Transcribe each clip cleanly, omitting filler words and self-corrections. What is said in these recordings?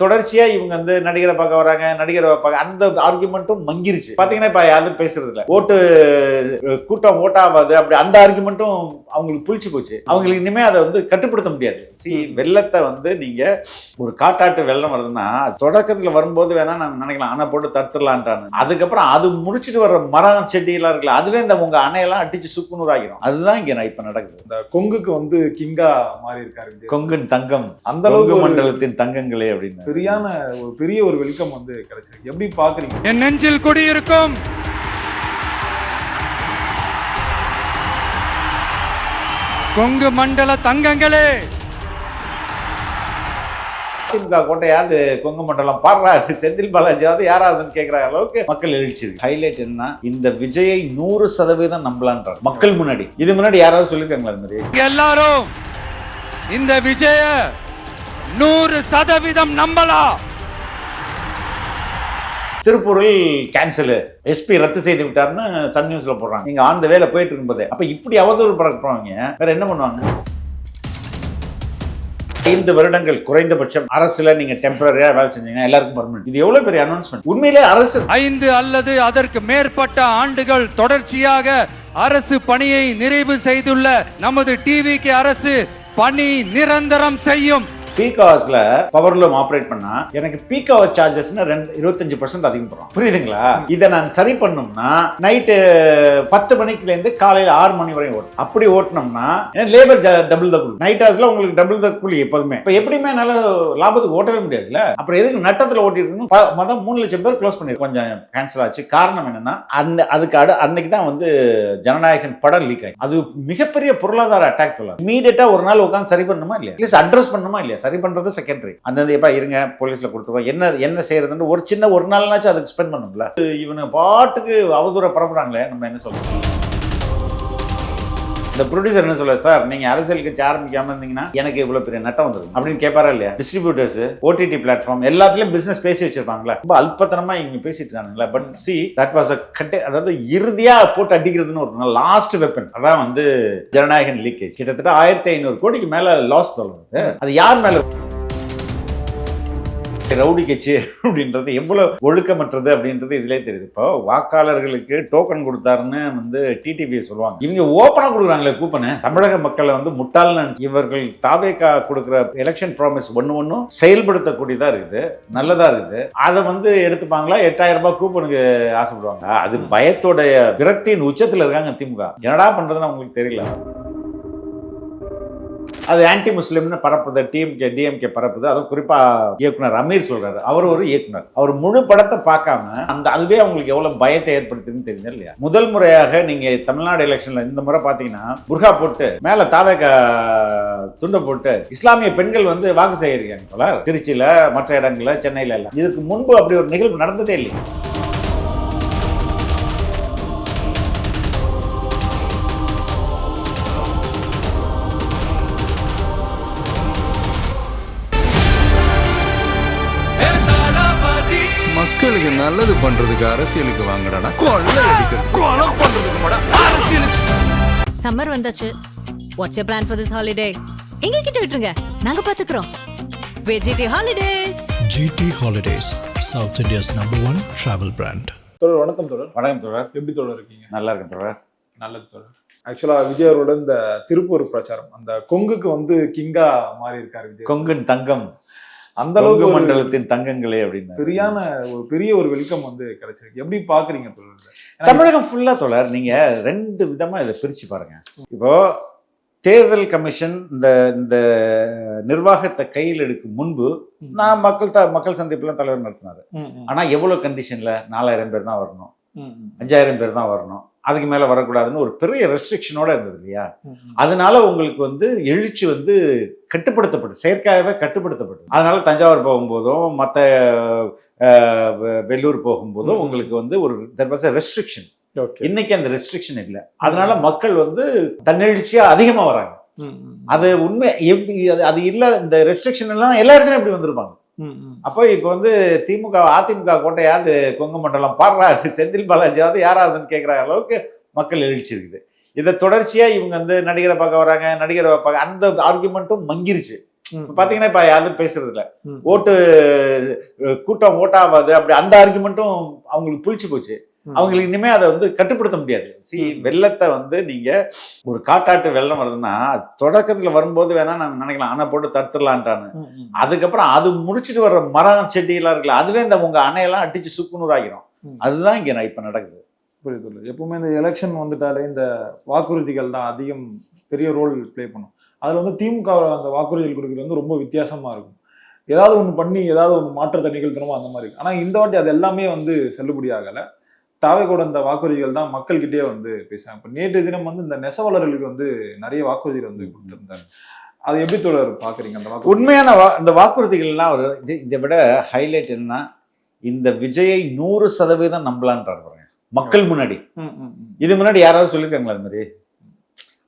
தொடர்ச்சியா இவங்க வந்து நடிகரை பார்க்க வராங்க, நடிகரை பார்க்க, அந்த ஆர்குமெண்ட்டும் மங்கிருச்சு. பாத்தீங்கன்னா இப்ப யாரும் பேசுறது இல்ல. ஓட்டு கூட்டம் ஓட்டாவாது அப்படி அந்த ஆர்குமெண்ட்டும் அவங்களுக்கு புளிச்சு போச்சு. அவங்களுக்கு இனிமே அதை வந்து கட்டுப்படுத்த முடியாது. வெள்ளத்தை வந்து நீங்க ஒரு காட்டாட்டு வெள்ளம் வருதுன்னா தொடக்கத்துல வரும்போது வேணா நம்ம நினைக்கலாம் அணை போட்டு தடுத்துடலான்றான்னு. அதுக்கப்புறம் அது முடிச்சுட்டு வர்ற மரம் செடி எல்லாம் இருக்குல்ல, அதுவே இந்த உங்க அணையெல்லாம் அடிச்சு சுக்குநூறு ஆகிரும். அதுதான் இங்க இப்ப நடக்குது. இந்த கொங்குக்கு வந்து கிங்கா மாறி இருக்காரு. கொங்கின் தங்கம், அந்த அளவுக்கு மண்டலத்தின் தங்கங்களே அப்படின்னு பெரிய ஒரு வெல்கம் வந்து கிடைச்சிருக்கு. எப்படி பாக்குறீங்க? என் நெஞ்சில் குடியிருக்கும் கொங்கு மண்டல தங்கங்களே. திமுக கோட்டையாவது கொங்கு மண்டலம் பாடுறா, செந்தில் பாலாஜியாவது யாராவதுன்னு கேட்கிற அளவுக்கு மக்கள் எழுச்சி இருக்கு. ஹைலைட் என்ன, இந்த விஜயை 100% நம்பலான்றார் மக்கள் முன்னாடி. இது முன்னாடி யாராவது சொல்லிருக்காங்களா? இந்த மாதிரி எல்லாரும் இந்த விஜய 100% நம்பலாம். திருப்பூரில் கேன்சல், எஸ்பி ரத்து செய்து விட்டார்னு சன் நியூஸ்ல போடுறாங்க. நீங்க ஆன் த வேல போயிட்டு இருக்கும்போது அப்ப இப்படி அவதூறு பரப்புறவங்க வேற என்ன பண்ணுவாங்க? 5 வருடங்கள் குறைந்தபட்சம் அரசுல நீங்க டெம்பரரியா வேலை செஞ்சீங்கன்னா எல்லாருக்கும் பர்மனன்ட். இது எவ்வளவு பெரிய அனௌன்ஸ்மெண்ட். உண்மையிலே அரசு 5 அல்லது அதற்கு மேற்பட்ட ஆண்டுகள் தொடர்ச்சியாக அரசு பணியை நிறைவு செய்துள்ள நமது டிவிக்கு அரசு பணி நிரந்தரம் செய்யும். பீக் ஹவர்ஸ்ல பவர்லூம் ஆப்ரேட் பண்ணா எனக்கு பீக் ஹவர் சார்ஜஸ் 25% அதிகம் போடுறோம். புரியுதுங்களா? இதை நான் சரி பண்ணோம்னா நைட்டு 10 மணிக்குல இருந்து காலையில 6 மணி வரையும் ஓடும். அப்படி ஓட்டணும்னா லேபர் டபுள் த கூலி. நைட் ஹவர்ஸ்ல உங்களுக்கு டபுள் த கூலி எப்போதுமே. இப்ப எப்படியுமே என்னால லாபத்துக்கு ஓட்டவே முடியாதுல்ல. அப்புறம் எதுக்கு நட்டத்துல ஓட்டிட்டு இருந்தோம்? மொத்தம் 3 லட்சம் பேர் க்ளோஸ் பண்ணி கொஞ்சம் கேன்சல் ஆச்சு. காரணம் என்னன்னா அதுக்கு அன்னைக்கு தான் வந்து ஜனநாயகன் படம் லீக் ஆகி அது மிகப்பெரிய பொருளாதார அட்டாக் சொல்லலாம். இமீடியட்டா ஒரு நாள் உட்காந்து சரி பண்ணணுமா இல்லையா, இல்ல அட்ரஸ் பண்ணணுமா இல்லையா? சரி பண்றது செகண்டரி. அந்த எப்ப இருங்க போலீஸ்ல கொடுத்துருவோம், என்ன செய்யறதுன்னு ஒரு நாள்னாச்சும் அதுக்கு ஸ்பெண்ட் பண்ணும்ல. இவனை பாட்டுக்கு அவதூற பரப்புறாங்களே, நம்ம என்ன சொல்றோம்? இந்த ப்ரொடியூசர் என்ன சொல்ல, சார் நீங்க அரசியல் கட்சி ஆரம்பிக்காம இருந்தீங்கன்னா எனக்கு இவ்வளவு பெரிய நட்டம் வந்துடும் அப்படின்னு கேட்பாரா இல்லையா? டிஸ்ட்ரிபியூட்டர்ஸ், ஓடிடி பிளாட்ஃபார்ம் எல்லாத்துலயும் பிசினஸ் பேசி வச்சிருப்பாங்களா? ரொம்ப அல்பத்தனமா இவங்க பேசிட்டு இருக்காங்களா? But see that was a cut, அதாவது இறுதியா போட்டு அடிக்கிறதுன்னு ஒரு லாஸ்ட் வெப்பன். அதான் வந்து ஜனநாயகன் லீக்கேஜ். கிட்டத்தட்ட 1500 கோடிக்கு மேல லாஸ் சொல்லுது. அது யார் மேல? ரவுடி கட்சி அப்படின்றது எவ்வளவு ஒழுக்கமற்றது அப்படின்றது இதுலயே தெரியுது. இப்போ வாக்காளர்களுக்கு டோக்கன் கொடுத்தாருன்னு வந்து டிடிவி சொல்லுவாங்க. இவங்க ஓப்பனா கொடுக்குறாங்களே கூப்பனு. தமிழக மக்களை வந்து முட்டாள்னு இவர்கள் தாவேகா கொடுக்குற எலெக்ஷன் ப்ராமிஸ் ஒன்னும் செயல்படுத்தக்கூடியதா இருக்குது, நல்லதா இருக்குது. அதை வந்து எடுத்துப்பாங்களா? 8000 ரூபாய் கூப்பனுக்கு ஆசைப்படுவாங்க. அது பயத்தோட விரக்தியின் உச்சத்துல இருக்காங்க திமுக. என்னடா பண்றதுன்னு அவங்களுக்கு தெரியல. அது ஆன்டி முஸ்லிம்னு பரப்புது, டிஎம்கே பரப்புது. அதுவும் குறிப்பா இயக்குனர் அமீர் சொல்றாரு. அவர் ஒரு இயக்குனர், அவர் முழு படத்தை பார்க்காம அதுவே அவங்களுக்கு எவ்வளவு பயத்தை ஏற்படுத்துதுன்னு தெரியுது இல்லையா? முதல் முறையாக நீங்க தமிழ்நாடு எலெக்ஷன்ல இந்த முறை பாத்தீங்கன்னா புர்கா போட்டு மேல தாவேகா துண்டை போட்டு இஸ்லாமிய பெண்கள் வந்து வாக்கு சேகரிக்காங்க போல. திருச்சியில, மற்ற இடங்கள்ல, சென்னையில எல்லாம். இதுக்கு முன்பு அப்படி ஒரு நிகழ்வு நடந்ததே இல்லையா? மக்களுக்கு நல்லது பண்றதுக்கு அரசியலுக்கு வாங்கடா, கொள்ளை அடிக்கிறது கொலை பண்றதுக்கு கூட அரசியலுக்கு. சம்மர் வந்தாச்சு. What's your plan for this holiday? எங்க கிட்ட விட்டுருங்க, நாங்க பாத்துக்கிறோம். VGT holidays. GT holidays, south India's #1 travel brand. தொடர் வணக்கம். தொடர் வணக்கம். தொடர் எப்படி தொடர் இருக்கீங்க? நல்லா இருக்கு தொடர். நல்லது தொடர். ஆக்சுவலா விஜய் அவரோட இந்த திருப்பூர் பிரச்சாரம், அந்த கொங்குக்கு வந்து கிங்கா மாறி இருக்காரு விஜய். கொங்கின் தங்கம், அந்த அளவுக்கு மண்டலத்தின் தங்கங்களே அப்படின்னு பெரிய ஒரு வெல்கம் வந்து கிடைச்சிருக்கு. எப்படி பாக்குறீங்க தொடர்? தமிழகம் ஃபுல்லா தொடர். நீங்க 2 விதமா இதை பிரிச்சு பாருங்க. இப்போ தேர்தல் கமிஷன் இந்த நிர்வாகத்தை கையில் எடுக்கும் முன்பு நான் மக்கள் சந்திப்புலாம் தலைவர் நடத்தினாரு. ஆனா எவ்வளவு கண்டிஷன்ல 4000 பேர் தான் வரணும், 5000 பேர் தான் வரணும், அதுக்கு மேல வரக்கூடாதுன்னு ஒரு பெரிய ரெஸ்ட்ரிக்ஷனோட இருந்தது இல்லையா? அதனால உங்களுக்கு வந்து எழுச்சி வந்து கட்டுப்படுத்தப்பட்டு, செயற்கையாகவே கட்டுப்படுத்தப்பட்டது. அதனால தஞ்சாவூர் போகும்போதும் மற்ற வெள்ளூர் போகும்போதும் உங்களுக்கு வந்து ஒரு ரெஸ்ட்ரிக்ஷன். இன்னைக்கு அந்த ரெஸ்ட்ரிக்ஷன் இல்லை. அதனால மக்கள் வந்து தன்னெழுச்சியா அதிகமா வராங்க. அது உண்மை. அது இல்ல, இந்த ரெஸ்ட்ரிக்ஷன் எல்லாம் எல்லா இடத்துலயும் எப்படி வந்திருப்பாங்க. அப்போ இப்ப வந்து அதிமுக கோட்டையாவது கொங்கு மண்டலம் பாடுறா, செந்தில் பாலாஜியாவது யாராவதுன்னு கேட்கிற அளவுக்கு மக்கள் எழுச்சி இருக்குது. இதை தொடர்ச்சியா இவங்க வந்து நடிகரை பார்க்க வராங்க, நடிகரை பார்க்க, அந்த ஆர்குமெண்ட்டும் மங்கிருச்சு. பாத்தீங்கன்னா இப்ப யாரும் பேசுறது இல்ல. ம். ஓட்டு கூட்டம் ஓட்டாவாது அப்படி அந்த ஆர்குமெண்ட்டும் அவங்களுக்கு புளிச்சு போச்சு. அவங்களுக்கு இனிமே அதை வந்து கட்டுப்படுத்த முடியாது. வெள்ளத்தை வந்து நீங்க ஒரு காட்டாட்டு வெள்ளம் வருதுன்னா தொடக்கத்துல வரும்போது வேணா நாங்க நினைக்கலாம் அணை போட்டு தடுத்துடலான்ட்டான்னு. அதுக்கப்புறம் அது முடிச்சுட்டு வர்ற மரம் செடி எல்லாம் இருக்குல்ல, அதுவே இந்த உங்க அணையெல்லாம் அடிச்சு சுக்குநூறு ஆகிரும். அதுதான் இங்க இப்ப நடக்குது. புரியுது. எப்பவுமே இந்த எலெக்ஷன் வந்துட்டாலே இந்த வாக்குறுதிகள் தான் அதிகம் பெரிய ரோல் பிளே பண்ணும். அதுல வந்து திமுக அந்த வாக்குறுதிகள் கொடுக்குறது வந்து ரொம்ப வித்தியாசமா இருக்கும். ஏதாவது ஒண்ணு பண்ணி ஏதாவது ஒரு மாற்றத்தை நிகழ்த்தணுமோ அந்த மாதிரி இருக்கு. ஆனா இந்த வாட்டி அது எல்லாமே வந்து செல்லுபடி ஆகல. தாவேகோட இந்த வாக்குறுதிகள் தான் மக்கள்கிட்டயே வந்து பேசுறாங்க. இப்ப நேற்று தினம் வந்து இந்த நெசவாளர்களுக்கு வந்து நிறைய வாக்குறுதிகள் வந்து கொடுத்திருந்தாங்க. அதை எப்படி தொடர் பாக்குறீங்க? அந்த வாக்கு உண்மையான இந்த வாக்குறுதிகள்லாம் ஒரு இதை விட ஹைலைட் என்னன்னா, இந்த விஜயை 100% நம்பலான்றாரு பாருங்க மக்கள் முன்னாடி. இது முன்னாடி யாராவது சொல்லியிருக்காங்களா அது மாதிரி?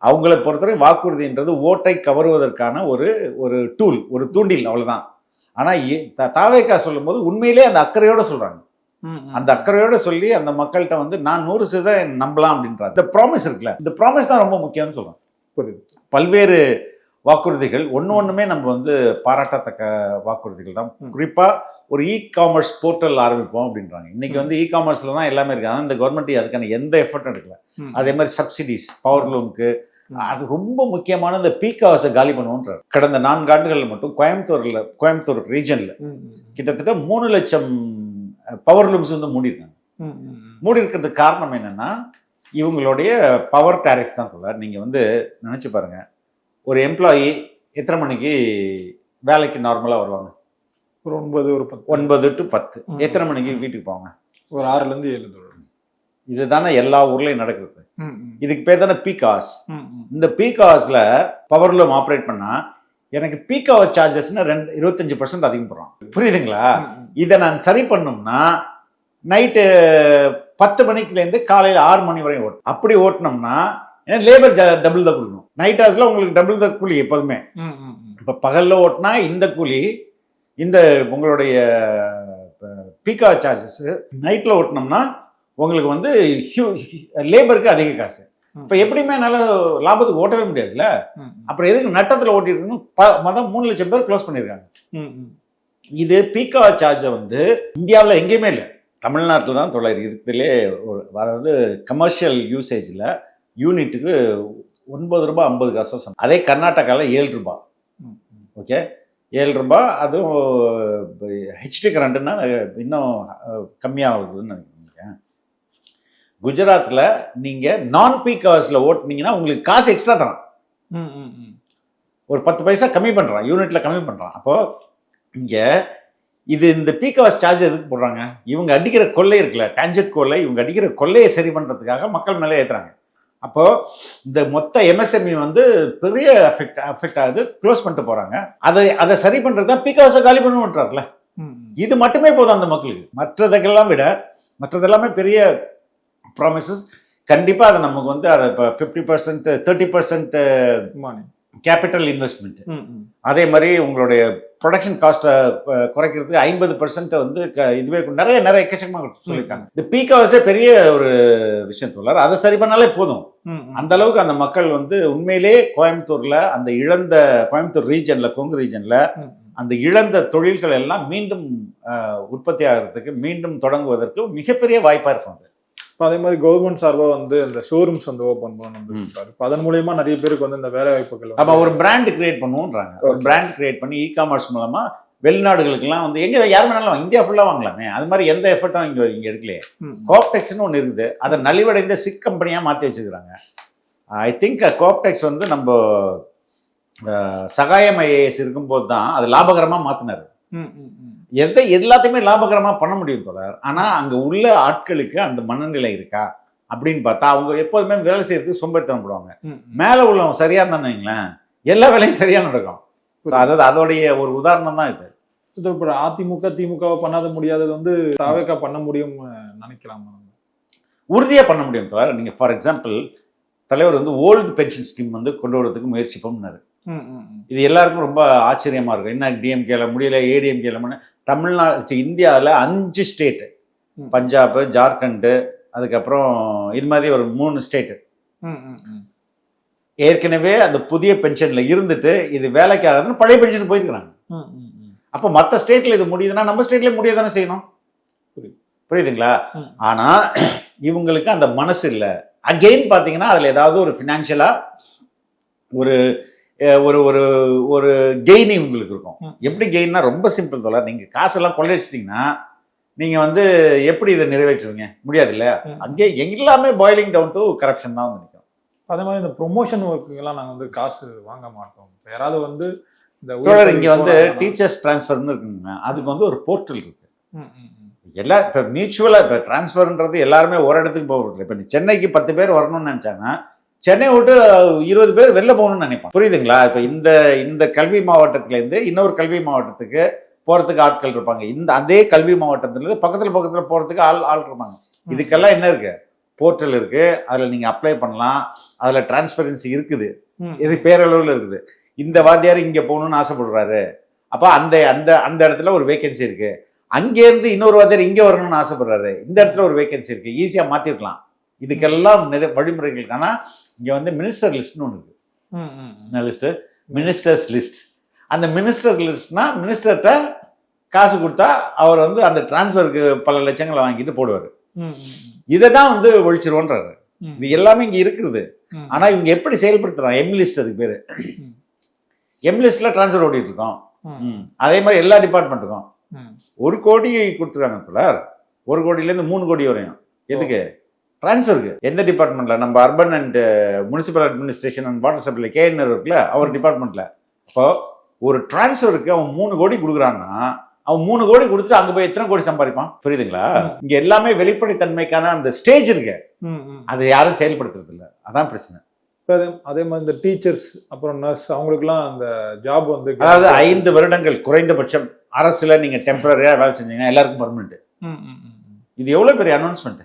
அவங்களை பொறுத்தவரை வாக்குறுதின்றது ஓட்டை கவருவதற்கான ஒரு டூல், ஒரு தூண்டில், அவ்வளவுதான். ஆனா தாவேகா சொல்லும் போது உண்மையிலே அந்த அக்கறையோட சொல்றாங்க. அந்த அக்கறையோட சொல்லி அந்த மக்கள்கிட்ட வந்து நான் 100% நம்பலாம் அப்படின்றாங்க. இந்த ப்ராமிஸ் இருக்குல்ல, இந்த ப்ராமிஸ் தான் ரொம்ப முக்கியம்னு சொல்றேன். புரியுது. பல்வேறு வாக்குறுதிகள் ஒண்ணுமே நம்ம வந்து பாராட்டத்தக்க வாக்குறுதிகள் தான். குறிப்பா ஒரு காமர்ஸ் போர்ட்டல் ஆரம்பிப்போம் அப்படின்றாங்க. இன்னைக்கு வந்து காமர்ஸ்ல தான் எல்லாமே இருக்கு. ஆனா இந்த கவர்மெண்ட் அதுக்கான எந்த எஃபர்ட்டும் எடுக்கல. அதே மாதிரி சப்சிடிஸ், பவர் லூமுக்கு, அது ரொம்ப முக்கியமான இந்த பீக் ஹவர்ஸை காலி பண்ணுவோன்றார். கடந்த 4 ஆண்டுகள்ல மட்டும் கோயம்புத்தூர் ரீஜன்ல கிட்டத்தட்ட 3 லட்சம் பவர் லூம்ஸ் வந்து மூடிருக்காங்க. மூடி இருக்கிறதுக்கு காரணம் என்னன்னா, இவங்களுடைய பவர் டேரிஃப் தான் சொல்ல. நீங்க வந்து நினைச்சு பாருங்க, ஒரு எம்ப்ளாயி எத்தனை மணிக்கு வேலைக்கு நார்மலா வருவாங்க? ஒரு 9 to 10. எத்தனை மணிக்கு வீட்டுக்கு போவாங்க? ஒரு 6ல இருந்து 7. இதுதானே எல்லா ஊர்லயும் நடக்குது. இதுக்கு பேர் தானே பீக் ஹவர்ஸ். இந்த பீக் ஹவர்ஸ்ல பவர் லூம் ஆப்ரேட் பண்ணா எனக்கு பீக் ஹவர் சார்ஜஸ்ன்னு 25% அதிகம் போடுறான். புரியுதுங்களா? இதை நான் சரி பண்ணோம்னா நைட்டு 10 மணிக்குலேருந்து காலையில் 6 மணி வரையும் ஓட்டும். அப்படி ஓட்டினோம்னா ஏன்னா லேபர் டபுள் தான் கொடுக்கணும். நைட் ஹவர்ஸ்ல உங்களுக்கு டபுள் தான் கூலி எப்போதுமே. இப்போ பகல்ல ஓட்டினா இந்த கூலி, இந்த உங்களுடைய பீக் ஹவர் சார்ஜஸ். நைட்ல ஓட்டினோம்னா உங்களுக்கு வந்து லேபருக்கு அதிக காசு. இப்ப எப்படியுமே என்னால லாபத்துக்கு ஓட்டவே முடியாதுல்ல. அப்புறம் எதுக்கு நட்டத்துல ஓட்டிட்டு மொத்தம் 3 லட்சம் பேர் க்ளோஸ் பண்ணிருக்காங்க. இது பீக் ஹவர் சார்ஜை வந்து இந்தியாவில் எங்கேயுமே இல்லை, தமிழ்நாட்டில் தான் இருக்கிறதுலே. அதாவது கமர்ஷியல் யூசேஜில் யூனிட்டுக்கு 9 ரூபாய் 50 காசு. அதே கர்நாடகாவில் 7 ரூபாய். ஓகே, 7 ரூபாய். அதுவும் ஹெச்டி கரண்ட்னா இன்னும் கம்மியாகுதுன்னு நினைக்கிறேன். குஜராத்தில் நீங்க நான் பீக் ஹவர்ஸ்ல ஓட்டுனீங்கன்னா உங்களுக்கு காசு எக்ஸ்ட்ரா தரான். ஒரு 10 பைசா கம்மி பண்றான், யூனிட்ல கம்மி பண்றான். அப்போ இங்க இந்த பீக் ஹவர்ஸ் சார்ஜ் எதுக்கு போடுறாங்க? இவங்க அடிக்கிற கொள்ளை இருக்குல்ல, டான்ஜெட் கொள்ளை, இவங்க அடிக்கிற கொள்ளையை சரி பண்றதுக்காக மக்கள் மேலே ஏத்துறாங்க. அப்போ இந்த மொத்த எம்எஸ்எம்இ வந்து பெரிய அஃபெக்ட் ஆகுது, க்ளோஸ் பண்ணிட்டு போறாங்க. அதை சரி பண்றது தான் பீக் ஹவர்ஸை காலி பண்ணுவோன்றார்ல. இது மட்டுமே போதும் அந்த மக்களுக்கு. மற்றதெல்லாமே பெரிய ப்ராமிசஸ். கண்டிப்பா அதை நமக்கு வந்து அதை இப்போ 50% 30% கேபிட்டல் இன்வெஸ்ட்மெண்ட். அதே மாதிரி உங்களுடைய ப்ரொடக்ஷன் காஸ்ட்டை குறைக்கிறதுக்கு 50% வந்து இதுவே நிறைய எக்கச்சக்கமாக சொல்லியிருக்காங்க. இந்த பீக் ஹவர்ஸே பெரிய ஒரு விஷயம் சொல்றாரு. அதை சரி பண்ணாலே போதும். அந்த அளவுக்கு அந்த மக்கள் வந்து உண்மையிலே கோயம்புத்தூர்ல அந்த கோயம்புத்தூர் ரீஜன்ல, கொங்கு ரீஜன்ல அந்த இழந்த தொழில்கள் எல்லாம் மீண்டும் உற்பத்தி ஆகிறதுக்கு, மீண்டும் தொடங்குவதற்கு மிகப்பெரிய வாய்ப்பா இருக்கும். அதே மாதிரி கவர்மெண்ட் சார்பா வந்து இந்த ஷோரூம்ஸ் வந்து ஓபன் பண்ணணும் சொல்றாரு. அதன் மூலமா நிறைய பேருக்கு வந்து இந்த வேலை வாய்ப்புகள். அப்ப ஒரு பிராண்ட் கிரியேட் பண்ணுவோம்ன்றாங்க. ஒரு பிராண்ட் கிரியேட் பண்ணி காமர்ஸ் மூலமா வெளிநாடுகளுக்கெல்லாம் வந்து எங்க யார் வேணாலும் இந்தியா ஃபுல்லா வாங்கலாமே. அது மாதிரி எந்த எஃபர்ட்டும் இங்க எடுக்கலையே. கோப்டெக்ஸ்னு ஒன்று இருக்குது, அதை நலிவடைந்த சிக் கம்பெனியா மாத்தி வச்சிருக்காங்க. ஐ திங்க் கோப்டெக்ஸ் வந்து நம்ம சகாயம் ஐஏஎஸ் இருக்கும்போது தான் அது லாபகரமா மாத்தினாரு. எல்லாத்தையுமே லாபகரமா பண்ண முடியும் தொடர். ஆனா அங்க உள்ள ஆட்களுக்கு அந்த மனநிலை இருக்கா அப்படின்னு பார்த்தா அவங்க எப்போதுமே வேலை செய்யறதுக்கு சோம்பேறித்தனம் போடுவாங்க. மேல உள்ளவங்க சரியா இருந்தான்னு வைங்களேன், எல்லா வேலையும் சரியா நடக்கும். அதாவது அதோடைய ஒரு உதாரணம் தான் இது. இப்போ அதிமுக திமுக பண்ணாத முடியாதது வந்து தாவேகா பண்ண முடியும் நினைக்கலாமா? உறுதியா பண்ண முடியும் தொடர். நீங்க ஃபார் எக்ஸாம்பிள் தலைவர் வந்து ஓல்டு பென்ஷன் ஸ்கீம் வந்து கொண்டு வரதுக்கு முயற்சி பண்ணாரு. இது எல்லாருக்கும் ரொம்ப ஆச்சரியமா இருக்கும். என்ன டிஎம்கேல முடியல, ஏடிஎம்கேல. தமிழ்நாடு இந்தியாவில் 5 ஸ்டேட்டு, பஞ்சாப், ஜார்க்கண்ட், அதுக்கப்புறம் இது மாதிரி ஒரு 3 ஸ்டேட்டு ஏற்கனவே அந்த புதிய பென்ஷன்ல இருந்துட்டு இது வேலைக்கு ஆகாதுன்னு பழைய பென்ஷன் போயிருக்கிறாங்க. அப்போ மற்ற ஸ்டேட்ல இது முடியுதுன்னா நம்ம ஸ்டேட்ல முடிய தானே செய்யணும். புரியுதுங்களா? ஆனா இவங்களுக்கு அந்த மனசு இல்லை. அகெயின் பாத்தீங்கன்னா அதுல ஏதாவது ஒரு ஃபினான்ஷியலா ஒரு ஒரு ஒரு ஒரு கெயின் உங்களுக்கு இருக்கும். எப்படி கெயின்னா ரொம்ப சிம்பிள் தோல. நீங்க காசெல்லாம் கொள்ளையடிச்சிட்டீங்கன்னா நீங்க வந்து எப்படி இதை நிறைவேற்றுவீங்க? முடியாது இல்ல. அங்கே எல்லாமே பாயிலிங் டவுன் டு கரப்ஷன் தான் வந்து நிற்கும். அதே மாதிரி இந்த ப்ரொமோஷன் ஒர்க்குங்கெல்லாம் நாங்கள் வந்து காசு வாங்க மாட்டோம். யாராவது வந்து இந்த இங்க வந்து டீச்சர்ஸ் டிரான்ஸ்ஃபர்னு இருக்குங்க. அதுக்கு வந்து ஒரு போர்ட்டல் இருக்கு. எல்லாம் இப்போ மியூச்சுவலா இப்போ டிரான்ஸ்ஃபர்ன்றது எல்லாருமே ஒரு இடத்துக்கு போக. இப்போ சென்னைக்கு 10 பேர் வரணும்னு நினைச்சாங்கன்னா சென்னை விட்டு 20 பேர் வெளில போகணும்னு நினைப்பான். புரியுதுங்களா? இப்போ இந்த கல்வி மாவட்டத்திலேருந்து இன்னொரு கல்வி மாவட்டத்துக்கு போறதுக்கு ஆட்கள் இருப்பாங்க. இந்த அதே கல்வி மாவட்டத்திலேருந்து பக்கத்துல போறதுக்கு ஆள் இருப்பாங்க. இதுக்கெல்லாம் என்ன இருக்கு? போர்ட்டல் இருக்கு. அதுல நீங்க அப்ளை பண்ணலாம். அதுல டிரான்ஸ்பரன்சி இருக்குது. இது பேரளவில் இருக்குது. இந்த வாத்தியார் இங்க போகணும்னு ஆசைப்படுறாரு. அப்ப அந்த அந்த அந்த இடத்துல ஒரு வேகன்சி இருக்கு. அங்கேருந்து இன்னொரு வாத்தியார் இங்க வரணும்னு ஆசைப்படுறாரு. இந்த இடத்துல ஒரு வேகன்சி இருக்கு. ஈஸியா மாத்திருக்கலாம். இதுக்கெல்லாம் வழிமுறைகள். ஆனா இங்க வந்து மினிஸ்டர் லிஸ்ட்னு ஒன்று இருக்கு. என்ன லிஸ்ட்? Ministers list. அந்த மினிஸ்டர் லிஸ்ட்னா மினிஸ்டர்கிட்ட காசு கொடுத்தா அவர் வந்து அந்த டிரான்ஸ்ஃபருக்கு பல லட்சங்களை வாங்கிட்டு போடுவார். இதை தான் வந்து ஒழிச்சிருவோன்றாரு. இது எல்லாமே இங்க இருக்குது. ஆனா இவங்க எப்படி செயல்படுத்துறாங்க? எம் லிஸ்ட், அதுக்கு பேரு. எம் லிஸ்ட்ல டிரான்ஸ்ஃபர் ஓடிட்டு இருக்கோம். அதே மாதிரி எல்லா டிபார்ட்மெண்ட்டுக்கும் 1 கோடி கொடுத்துருக்காங்க சார். 1 கோடியிலேருந்து 3 கோடி வரையும். எதுக்கு? டிரான்ஸ்ஃபருக்கு. எந்த டிபார்ட்மெண்ட்ல? நம்ம urban and municipal administration and water supply KNR இருக்குல்ல, அவர் டிபார்ட்மெண்ட்ல. அப்போ ஒரு டிரான்ஸ்ஃபருக்கு அவன் 3 கோடி கொடுக்குறான்னா அவன் 3 கோடி கொடுத்துட்டு அங்க போய் எத்தனை கோடி சம்பாதிப்பான்? புரியுதுங்களா? இங்க எல்லாமே வெளிப்படைத்தன்மைக்கான அந்த ஸ்டேஜ் இருக்கு. அதை யாரும் செயல்படுத்துறது இல்லை. அதான் பிரச்சனை. அதே மாதிரி இந்த டீச்சர்ஸ் அப்புறம் நர்ஸ் அவங்களுக்குலாம் அந்த ஜாப் வந்து அதாவது 5 வருடங்கள் குறைந்தபட்சம் அரசுல நீங்க டெம்பரரியா வேலை செஞ்சீங்கன்னா எல்லாருக்கும் பர்மனெண்ட். இது எவ்வளவு பெரிய அனௌன்ஸ்மெண்ட்.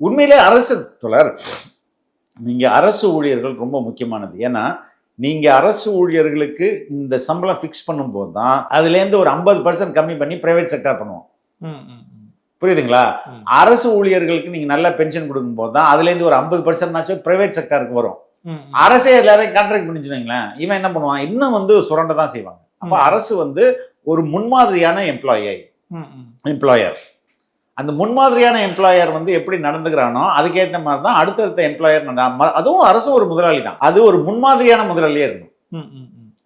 உண்மையிலே அரசு தொடர் நீங்க அரசு ஊழியர்கள் ரொம்ப முக்கியமானது. ஏன்னா நீங்க அரசு ஊழியர்களுக்கு இந்த சம்பளம் ஃபிக்ஸ் பண்ணும்போது தான் அதுலேருந்து ஒரு 50% கம்மி பண்ணி பிரைவேட் செக்டார் பண்ணுவோம். புரியுதுங்களா? அரசு ஊழியர்களுக்கு நீங்க நல்ல பென்ஷன் கொடுக்கும் போது தான் அதுலேருந்து ஒரு 50% பிரைவேட் செக்டாருக்கு வரும். அரசே எல்லாத்தையும் கான்ட்ராக்ட் பண்ணிச்சுங்களேன், இவன் என்ன பண்ணுவான்? இன்னும் வந்து சுரண்ட தான் செய்வாங்க. அப்ப அரசு வந்து ஒரு முன்மாதிரியான எம்ப்ளாயர். அந்த முன்மாதிரியான எம்ப்ளாயர் வந்து எப்படி நடந்துக்கிறானோ அதுக்கேற்ற மாதிரி தான் அடுத்தடுத்த எம்ப்ளாயர். அதுவும் அரசு ஒரு முதலாளி தான். அது ஒரு முன்மாதிரியான முதலாளியே இருக்கும்.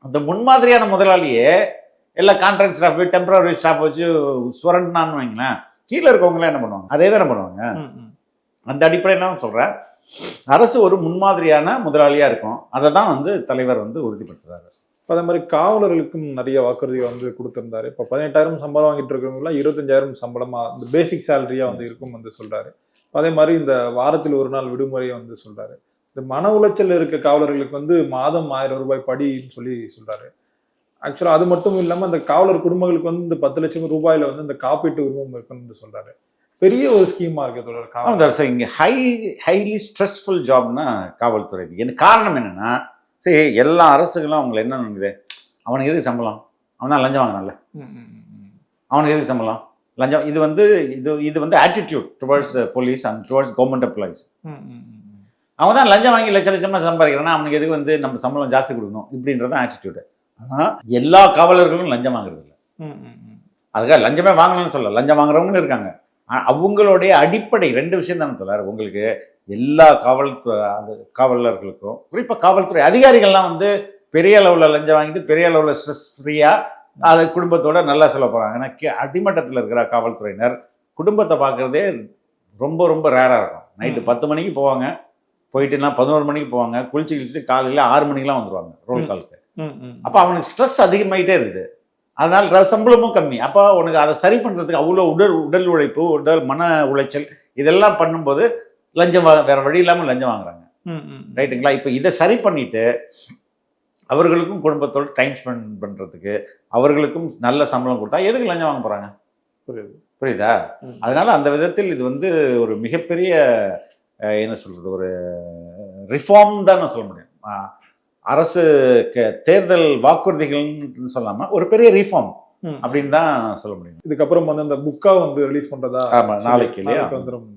அந்த முன்மாதிரியான முதலாளியே எல்லா கான்ட்ராக்ட் ஸ்டாஃப், டெம்பரரி ஸ்டாஃப் வச்சு சுரண்டான்னு வைங்களேன், கீழே இருக்கவங்களாம் என்ன பண்ணுவாங்க? அதே தானே பண்ணுவாங்க. அந்த அடிப்படையில் நான் சொல்றேன், அரசு ஒரு முன்மாதிரியான முதலாளியா இருக்கும். அதை தான் வந்து தலைவர் வந்து உறுதிப்படுத்துறாரு. அதே மாதிரி காவலர்களுக்கும் நிறைய வாக்குறுதி வந்து கொடுத்திருந்தாரு. இப்போ 18,000 சம்பளம் வாங்கிட்டு இருக்கிறவங்களாம் 25,000 சம்பளமா இந்த பேசிக் சேலரியா வந்து இருக்கும் வந்து சொல்றாரு. அதே மாதிரி இந்த வாரத்தில் 1 நாள் விடுமுறையை வந்து சொல்றாரு. இந்த மன உளைச்சல் இருக்க காவலர்களுக்கு வந்து மாதம் 1000 ரூபாய் படின்னு சொல்றாரு. ஆக்சுவலா அது மட்டும் இல்லாம இந்த காவலர் குடும்பங்களுக்கு வந்து இந்த 10 லட்சம் ரூபாயில வந்து இந்த காப்பீட்டு உரிமம் இருக்குன்னு சொல்றாரு. பெரிய ஒரு ஸ்கீமா இருக்கு. இங்க ஹைலி ஸ்ட்ரெஸ்ஃபுல் ஜாப்னா காவல்துறை. எனக்கு காரணம் என்னன்னா, சரி எல்லா அரசுகளும் அவங்களை என்ன நினைக்குது? அவனுக்கு எதுக்கு சம்பளம்? அவன் தான் லஞ்சம் வாங்கினான்ல, அவனுக்கு எதுக்கு சம்பளம்? லஞ்சம். இது வந்து attitude towards police and towards government employees. அவன் தான் லஞ்சம் வாங்கி லட்சமா சம்பாதிக்கிறான்னா அவனுக்கு எதுக்கு வந்து நம்ம சம்பளம் ஜாஸ்தி கொடுக்கணும் இப்படின்றது ஆட்டிடியூடு. ஆனா எல்லா காவலர்களும் லஞ்சம் வாங்குறது இல்லை. அதுக்காக லஞ்சமே வாங்கணும்னு சொல்ல, லஞ்சம் வாங்குறவங்களும் இருக்காங்க. அவங்களுடைய அடிப்படை 2 விஷயம் தானே சொல்றாரு உங்களுக்கு. எல்லா காவலர்களுக்கும் குறிப்பா காவல்துறை அதிகாரிகள்லாம் வந்து பெரிய அளவில் லஞ்சம் வாங்கிட்டு பெரிய அளவில் ஸ்ட்ரெஸ் ஃப்ரீயா அதை குடும்பத்தோட நல்லா சொல்ல போறாங்க. ஏன்னா அடிமட்டத்தில் இருக்கிற காவல்துறையினர் குடும்பத்தை பார்க்கறதே ரொம்ப ரொம்ப ரேரா இருக்கும். நைட்டு 10 மணிக்கு போவாங்க, போயிட்டுனா 11 மணிக்கு போவாங்க, குளிச்சுட்டு காலையில் 6 மணிக்கெல்லாம் வந்துருவாங்க ரோல் காலுக்கு. அப்போ அவனுக்கு ஸ்ட்ரெஸ் அதிகமாயிட்டே இருக்குது. அதனால சம்பளமும் கம்மி. அப்போ உனக்கு அதை சரி பண்றதுக்கு அவ்வளோ உடல் உழைப்பு, மன உளைச்சல் இதெல்லாம் பண்ணும்போது லஞ்சம் வேற வழி இல்லாமல் லஞ்சம் வாங்குறாங்க. ரைட்டுங்களா? இப்போ இதை சரி பண்ணிட்டு அவர்களுக்கும் குடும்பத்தோடு டைம் ஸ்பெண்ட் பண்றதுக்கு அவர்களுக்கும் நல்ல சம்பளம் கொடுத்தா எதுக்கு லஞ்சம் வாங்க போறாங்க? புரியுதா? அதனால அந்த விதத்தில் இது வந்து ஒரு மிகப்பெரிய என்ன சொல்றது, ஒரு ரிஃபார்ம் தான் நான் சொல்ல முடியும். அரசு தேர்தல் வாக்குறுதிகள்னு சொல்லாம ஒரு பெரிய ரிஃபார்ம் அப்படின்னு தான் சொல்ல முடியும். இதுக்கப்புறம் வந்து அந்த புக்கா வந்து ரிலீஸ் பண்றதா நாளைக்கு இல்லையா வந்துடும்.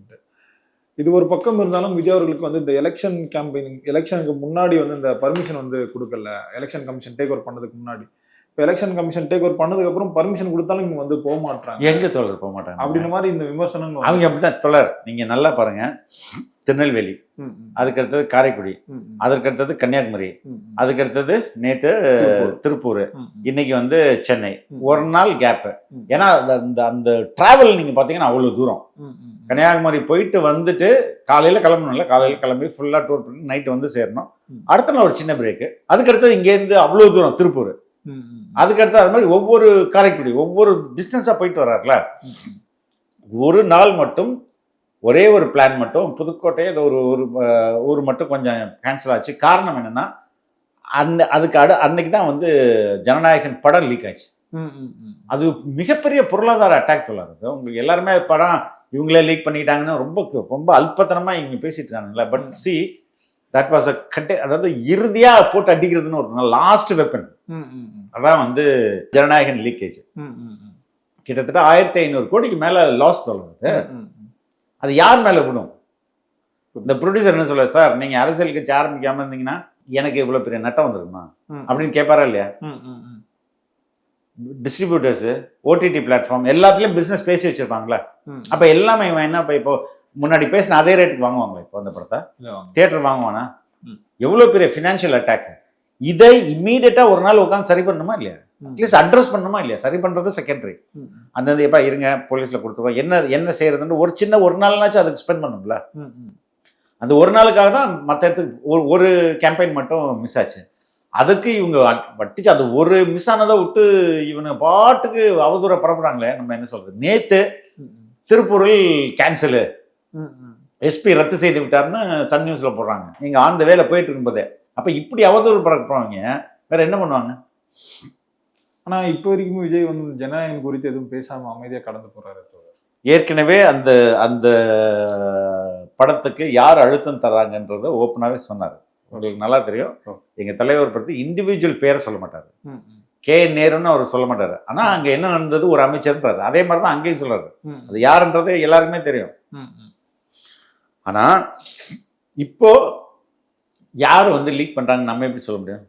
இது ஒரு பக்கம் இருந்தாலும் விஜய் அவர்களுக்கு வந்து இந்த எலெக்ஷன் கேம்பெயினிங் எலெக்ஷனுக்கு முன்னாடி வந்து இந்த பர்மிஷன் வந்து கொடுக்கல, எலெக்ஷன் கமிஷன் டேக் ஓவர் பண்ணதுக்கு முன்னாடி. இப்போ எலெக்ஷன் கமிஷன் டேக் ஓவர் பண்ணதுக்கு அப்புறம் பர்மிஷன் கொடுத்தாலும் இவங்க வந்து போக மாட்டாங்க. எங்க தோழர் போக மாட்டாங்க அப்படின்ற மாதிரி இந்த விமர்சனங்கள் அவங்க அப்படிதான் தோழர். நீங்க நல்லா பாருங்க, திருநெல்வேலி, அதுக்கு அடுத்தது காரைக்குடி, அதற்கு அடுத்தது கன்னியாகுமரி, அதுக்கு அடுத்தது நேத்து திருப்பூர், இன்னைக்கு வந்து சென்னை. ஒரு நாள் கேப். ஏன்னா அந்த டிராவல் நீங்க பாத்தீங்கன்னா அவ்வளவு தூரம். கன்னியாகுமரி போயிட்டு வந்துட்டு காலையில கிளம்பணும்ல, காலையில கிளம்பி ஃபுல்லா டூர் பண்ணி நைட்டு வந்து சேரணும். அடுத்த நாள் ஒரு சின்ன பிரேக். அதுக்கு அடுத்தது இங்க இருந்து அவ்வளவு தூரம் திருப்பூர், அதுக்கு அடுத்து அது மாதிரி ஒவ்வொரு காரைக்குடி ஒவ்வொரு டிஸ்டன்ஸா போயிட்டு வர்றாருல. ஒரு நாள் மட்டும் ஒரே ஒரு பிளான் மட்டும் புதுக்கோட்டை ஒரு ஊர் மட்டும் கொஞ்சம் கேன்சல் ஆச்சு. காரணம் என்னன்னா அதுக்கு அன்னைக்கு தான் வந்து ஜனநாயகன் படம் லீக் ஆச்சு. அது மிகப்பெரிய பொருளாதார அட்டாக் சொல்லாது. உங்களுக்கு எல்லாருமே படம் இவங்களே லீக் பண்ணிக்கிட்டாங்கன்னு ரொம்ப ரொம்ப அல்பத்தனமா இவங்க பேசிட்டு இருக்காங்கல்ல. பட் சி தட் வாஸ் அதாவது இறுதியா போட்டு அடிக்கிறதுன்னு ஒரு லாஸ்ட் வெப்பன். அதான் வந்து ஜனநாயகன் லீக்கேஜ். கிட்டத்தட்ட 1500 கோடிக்கு மேல லாஸ் சொல்லுது. அது யார் மேல விடும்? இந்த ப்ரொடியூசர் என்ன சொல்ல, சார் நீங்க அரசியல் கட்சி ஆரம்பிக்காம இருந்தீங்கன்னா எனக்கு இவ்வளவு பெரிய நட்டம் வந்துருக்குமா அப்படின்னு கேட்பாரா இல்லையா? டிஸ்ட்ரிபியூட்டர்ஸ், ஓடிடி பிளாட்ஃபார்ம் எல்லாத்துலயும் பிசினஸ் பேசி வச்சிருப்பாங்களா? அப்ப எல்லாமே இவன் என்ன இப்போ முன்னாடி பேசின அதே ரேட்டுக்கு வாங்குவாங்களா? இப்போ அந்த படத்தை தியேட்டர் வாங்குவானா? எவ்வளவு பெரிய பினான்சியல் அட்டாக். இதை இம்மீடியட்டா ஒரு நாள் உட்காந்து சரி பண்ணணுமா இல்லையா? அட்லீஸ்ட் அட்ரஸ் பண்ணணுமா இல்லையா? சரி பண்றது செகண்டரி. அந்த எப்பா இருங்க போலீஸ்ல கொடுத்துருவோம், என்ன செய்யறதுன்னு ஒரு நாள்னாச்சும் அதுக்கு ஸ்பெண்ட் பண்ணணும்ல. அந்த ஒரு நாளுக்காக தான் மற்ற இடத்துக்கு ஒரு கேம்பெயின் மட்டும் மிஸ் ஆச்சு. அதுக்கு இவங்க வட்டிச்சு அது ஒரு மிஸ் ஆனதை விட்டு இவங்க பாட்டுக்கு அவதூற பரப்புறாங்களே. நம்ம என்ன சொல்றது, நேத்து திருப்பூரில் கேன்சலு, எஸ்பி ரத்து செய்து விட்டாருன்னு சன் நியூஸ்ல போடுறாங்க. நீங்க ஆன் த வேல போயிட்டு இருக்கும்போதே. அப்ப இப்படி அவதூறு பரப்புறவங்க வேற என்ன பண்ணுவாங்க? ஆனா இப்ப வரைக்கும் விஜய் வந்து ஜனநாயகம் குறித்து எதுவும் பேசாம அமைதியா கடந்து போறாரு. ஏற்கனவே அந்த அந்த படத்துக்கு யார் அழுத்தம் தர்றாங்கன்றத ஓப்பனாவே சொன்னாரு. உங்களுக்கு நல்லா தெரியும். எங்க தலைவர் பற்றி இண்டிவிஜுவல் பேரை சொல்ல மாட்டாரு. கே நேருன்னு அவர் சொல்ல மாட்டாரு. ஆனா அங்க என்ன நடந்தது ஒரு அமைச்சர்ன்றாரு. அதே மாதிரிதான் அங்கேயும் சொல்றாரு. அது யாருன்றது எல்லாருக்குமே தெரியும். ஆனா இப்போ யாரு வந்து லீக் பண்றாங்க நம்ம எப்படி சொல்ல முடியும்?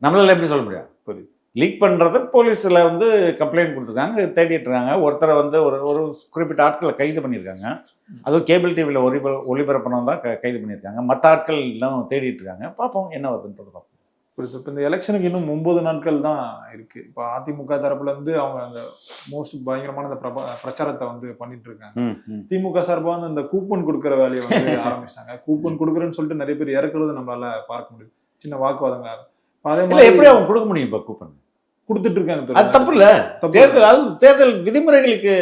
நம்மளால எப்படி சொல்ல முடியும்? லீக் பண்றத போலீஸ்ல வந்து கம்ப்ளைண்ட் கொடுத்துருக்காங்க, தேடிட்டு இருக்காங்க. ஒருத்தரை வந்து ஒரு குறிப்பிட்ட ஆட்களை கைது பண்ணியிருக்காங்க. அதுவும் கேபிள் டிவியில் ஒளிபரப்பணும் தான் கைது பண்ணியிருக்காங்க. மற்ற ஆட்கள் எல்லாம் தேடிட்டு இருக்காங்க. பார்ப்போம் என்ன வருதுன்றது பார்ப்போம். இப்போ இந்த எலெக்ஷனுக்கு இன்னும் 9 நாட்கள் தான் இருக்கு. இப்போ அதிமுக தரப்புல இருந்து அவங்க அந்த மோஸ்ட் பயங்கரமான அந்த பிரச்சாரத்தை வந்து பண்ணிட்டு இருக்காங்க. திமுக சார்பா வந்து இந்த கூப்பன் கொடுக்குற வேலையை வந்து ஆரம்பிச்சிட்டாங்க. கூப்பன் கொடுக்குறேன்னு சொல்லிட்டு நிறைய பேர் இறக்குறது நம்மளால பார்க்க முடியும். சின்ன வாக்குவாதங்க. அதே மாதிரி எப்படி அவங்க கொடுக்க முடியும்? இப்போ கூப்பன் கொடுத்துட்டு இருக்காங்க. அது தப்பு இல்ல. தேர்தல் விதிமுறைகளுக்கு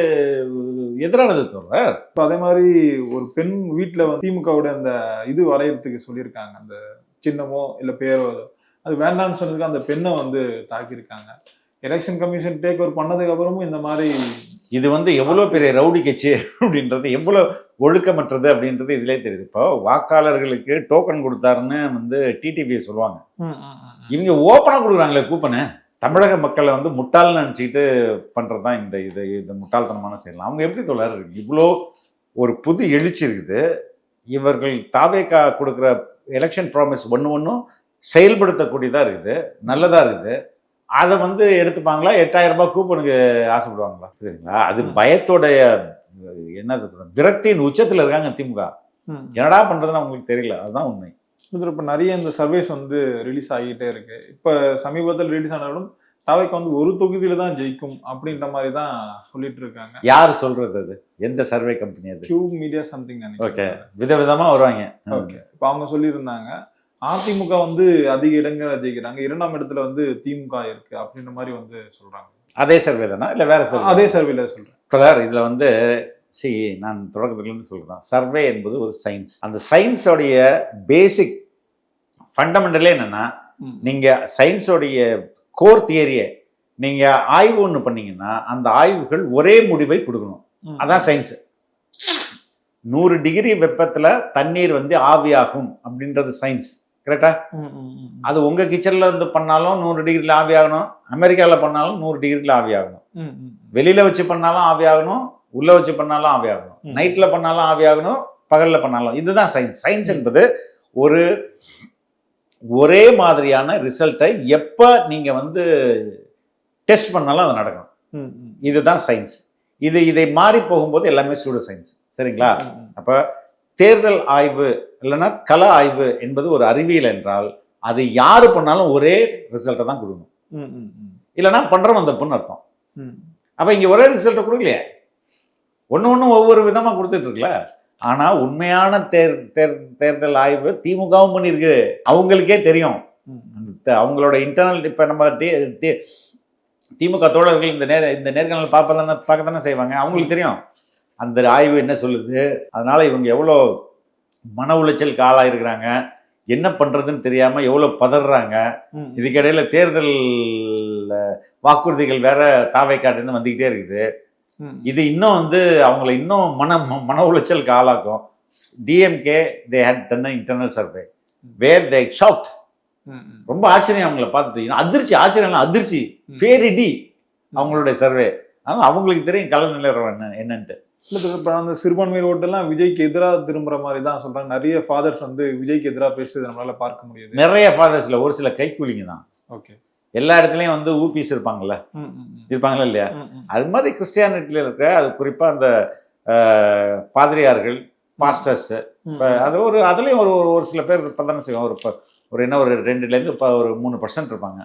எதிரானது தவிர. இப்போ அதே மாதிரி ஒரு பெண் வீட்டுல வந்து திமுகவோட அந்த இது வரையறதுக்கு சொல்லியிருக்காங்க. அந்த சின்னமோ இல்ல பேரோ அது வேண்டாம்னு சொன்னதுக்கு அந்த பெண்ணை வந்து தாக்கியிருக்காங்க. எலெக்ஷன் கமிஷன் டேக் ஓவர் பண்ணதுக்கு அப்புறமும் இந்த மாதிரி இது வந்து எவ்வளவு பெரிய ரவுடி கட்சி அப்படின்றது, எவ்வளவு ஒழுக்கமற்றது அப்படின்றது இதுலயே தெரியுது. இப்போ வாக்காளர்களுக்கு டோக்கன் கொடுத்தாருன்னு வந்து டிடிவி சொல்லுவாங்க. இவங்க ஓப்பனா கொடுக்குறாங்களே கூப்பனை. தமிழக மக்களை வந்து முட்டாள்னு நினைச்சிட்டு பண்றதுதான் இந்த முட்டாள்தனமான செயல். அவங்க எப்படி தோழர் இவ்வளோ ஒரு புது எழுச்சி இருக்குது. இவர்கள் தாவேகா கொடுக்குற எலெக்ஷன் ப்ராமிஸ் ஒன்றும் செயல்படுத்தக்கூடியதா இருக்குது, நல்லதா இருக்குது. அதை வந்து எடுத்துப்பாங்களா? 8000 ரூபாய் கூப்பனுக்கு ஆசைப்படுவாங்களா? சரிங்களா? அது பயத்தோடைய என்னது விரக்தியின் உச்சத்துல இருக்காங்க திமுக. என்னடா பண்றதுன்னு அவங்களுக்கு தெரியல. அதுதான் உண்மை. இப்போ நிறைய இந்த சர்வேஸ் வந்து ரிலீஸ் ஆகிட்டே இருக்கு. இப்போ சமீபத்தில் ரிலீஸ் ஆனாலும் தாவேகா வந்து ஒரு தொகுதியில தான் ஜெயிக்கும் அப்படின்ற மாதிரி தான் சொல்லிட்டு இருக்காங்க. யார் சொல்றது? அது எந்த சர்வே கம்பெனி? அது கியூ மீடியா சம்திங். ஓகே, விதவிதமா வருவாங்க. ஓகே, இப்போ அவங்க சொல்லியிருந்தாங்க அதிமுக வந்து அதிக இடங்களை ஜெயிக்கிறாங்க, 2ஆம் இடத்துல வந்து திமுக இருக்கு அப்படின்ற மாதிரி வந்து சொல்றாங்க. அதே சர்வே தானா இல்ல வேற சர்வே? அதே சர்வேல சொல்றேன். இதுல வந்து நான் தொடக்கத்துலேருந்து சொல்றேன், சர்வே என்பது ஒரு சயின்ஸ். அந்த சயின்ஸோடைய பேசிக் ஃபண்டமெண்டலே என்னன்னா, நீங்க சயின்ஸோடைய கோர் தியரியை நீங்க ஆய்வு ஒன்று பண்ணீங்கன்னா அந்த ஆய்வுகள் ஒரே முடிவை கொடுக்கணும். அதான் சயின்ஸ். 100 டிகிரி வெப்பத்துல தண்ணீர் வந்து ஆவியாகும் அப்படின்றது சயின்ஸ். கரெக்டா? அது உங்க கிச்சன்ல வந்து பண்ணாலும் 100 டிகிரில ஆவியாகணும், அமெரிக்காவில் பண்ணாலும் 100 டிகிரில ஆவியாகணும், வெளியில வச்சு பண்ணாலும் ஆவியாகணும், உள்ள வச்சு பண்ணாலும் ஆவியாகணும், நைட்ல பண்ணாலும் ஆவியாகணும், பகல்ல பண்ணாலும். இதுதான் சயின்ஸ். சயின்ஸ் என்பது ஒரே மாதிரியான ரிசல்ட்டை எப்ப நீங்க வந்து டெஸ்ட் பண்ணாலும் அது நடக்கணும். இதுதான் சயின்ஸ். இதை மாறி போகும்போது எல்லாமே சூடு சயின்ஸ். சரிங்களா? அப்ப தேர்தல் ஆய்வு இல்லைன்னா கள ஆய்வு என்பது ஒரு அறிவியல் என்றால் அது யாரு பண்ணாலும் ஒரே ரிசல்ட்டை தான் கொடுக்கணும். இல்லைன்னா பண்றவன் தப்புன்னு அர்த்தம். அப்ப இங்க ஒரே ரிசல்ட்டை கொடுக்கலையே, ஒண்ணு ஒவ்வொரு விதமா கொடுத்துட்டு இருக்குல்ல. ஆனா உண்மையான தேர்தல் ஆய்வு திமுகவும் பண்ணிருக்கு. அவங்களுக்கே தெரியும், அவங்களோட இன்டர்னல். இப்ப நம்ம திமுக தோழர்கள் இந்த நேர்காணல் பார்க்க தானே செய்வாங்க. அவங்களுக்கு தெரியும் அந்த ஆய்வு என்ன சொல்லுது. அதனால இவங்க எவ்வளோ மன உளைச்சலுக்கு ஆளாயிருக்கிறாங்க, என்ன பண்றதுன்னு தெரியாம எவ்வளவு பதறாங்க. இதுக்கிடையில தேர்தல் வாக்குறுதிகள் வேற தாவைக்காட்டுன்னு வந்துகிட்டே இருக்குது. இது இன்னும் வந்து அவங்களை இன்னும் மன உளைச்சலுக்கு ஆளாக்கும். DMK they had done internal survey where they shocked. ரொம்ப ஆச்சரியம் அவங்களை பார்த்துட்டு, அதிர்ச்சி, ஆச்சரியம் அதிர்ச்சி, பேரிடி அவங்களுடைய சர்வே. அதனால அவங்களுக்கு தெரியும் கள நிலவரம் என்னன்ட்டு. இப்போ அந்த சிறுபான்மை ஓட்டெல்லாம் விஜய்க்கு எதிராக திரும்புற மாதிரி தான் சொல்றாங்க. நிறைய ஃபாதர்ஸ் வந்து விஜய்க்கு எதிராக பேசுறது நம்மளால பார்க்க முடியுது. நிறைய ஃபாதர்ஸ்ல ஒரு சில கைக்கூலிங்க தான். ஓகே, எல்லா இடத்துலயும் வந்து ஊபிஸ் இருப்பாங்கல்ல, இருப்பாங்களா இல்லையா? அது மாதிரி கிறிஸ்டியானிட்டியில இருக்க, அது குறிப்பா அந்த பாதிரியார்கள், பாஸ்டர்ஸ், அது அதுலயும் ஒரு சில பேர் இப்பதானே செய்வாங்க. ஒரு 2லேருந்து ஒரு 3% இருப்பாங்க.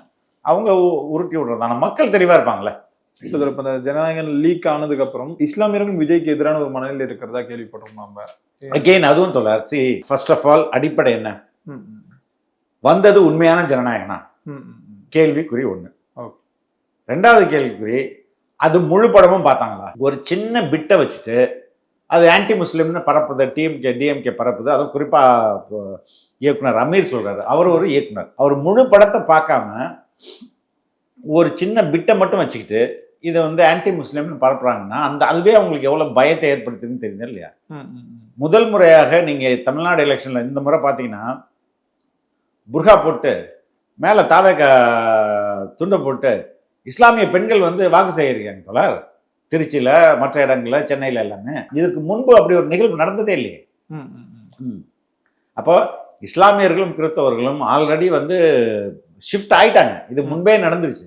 அவங்க உருட்டி விடுறதான மக்கள் தெளிவா இருப்பாங்களே. இப்போ இந்த ஜனநாயகம் லீக் ஆனதுக்கு அப்புறம் இஸ்லாமியர்கள் விஜய்க்கு எதிரான ஒரு மனநிலை இருக்கிறதா கேள்விப்பட்டோம் நம்ம. அகெயின் அதுவும் தோழர், சி ஃபர்ஸ்ட் ஆஃப் ஆல் அடிப்படை என்ன, வந்தது உண்மையான ஜனநாயகனா? கேள்விக்குறி ஒண்ணு. ரெண்டாவது கேள்விக்குறி, அது முழு படமும் பார்த்தாங்களா? ஒரு சின்ன பிட்டை வச்சுட்டு அது ஆன்டி முஸ்லிம்னு பரப்புது, டிஎம்கே பரப்புது. அதுவும் குறிப்பா இயக்குனர் அமீர் சொல்றாரு, அவர் ஒரு இயக்குனர், அவர் முழு படத்தை பார்க்காம ஒரு சின்ன பிட்டை மட்டும் வச்சுக்கிட்டு இதை வந்து ஆன்டி முஸ்லிம்னு பரப்புறாங்கன்னா அதுவே அவங்களுக்கு எவ்வளவு பயத்தை ஏற்படுத்துதுன்னு தெரியுது இல்லையா? முதல் முறையாக நீங்க தமிழ்நாடு எலெக்ஷன்ல இந்த முறை பாத்தீங்கன்னா புர்கா போட்டு மேல தாவேக துண்டை போட்டு இஸ்லாமிய பெண்கள் வந்து வாக்கு சேகரிக்காங்க தோழர். திருச்சியில, மற்ற இடங்கள்ல, சென்னையில எல்லாமே. இதுக்கு முன்பு அப்படி ஒரு நிகழ்வு நடந்ததே இல்லையே. அப்போ இஸ்லாமியர்களும் கிறிஸ்தவர்களும் ஆல்ரெடி வந்து ஷிஃப்ட் ஆயிட்டாங்க. இது முன்பே நடந்துருச்சு.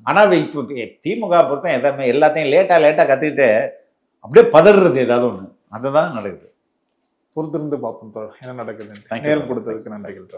ஆனா இப்போ திமுக பொறுத்த எல்லாத்தையும் லேட்டா கத்துக்கிட்டு அப்படியே பதறது ஏதாவது ஒண்ணு, அதுதான் நடக்குது. பொறுத்திருந்து பார்ப்போம் என்ன நடக்குதுன்னு. நேரம் கொடுத்ததுக்கு நன்றிகள்.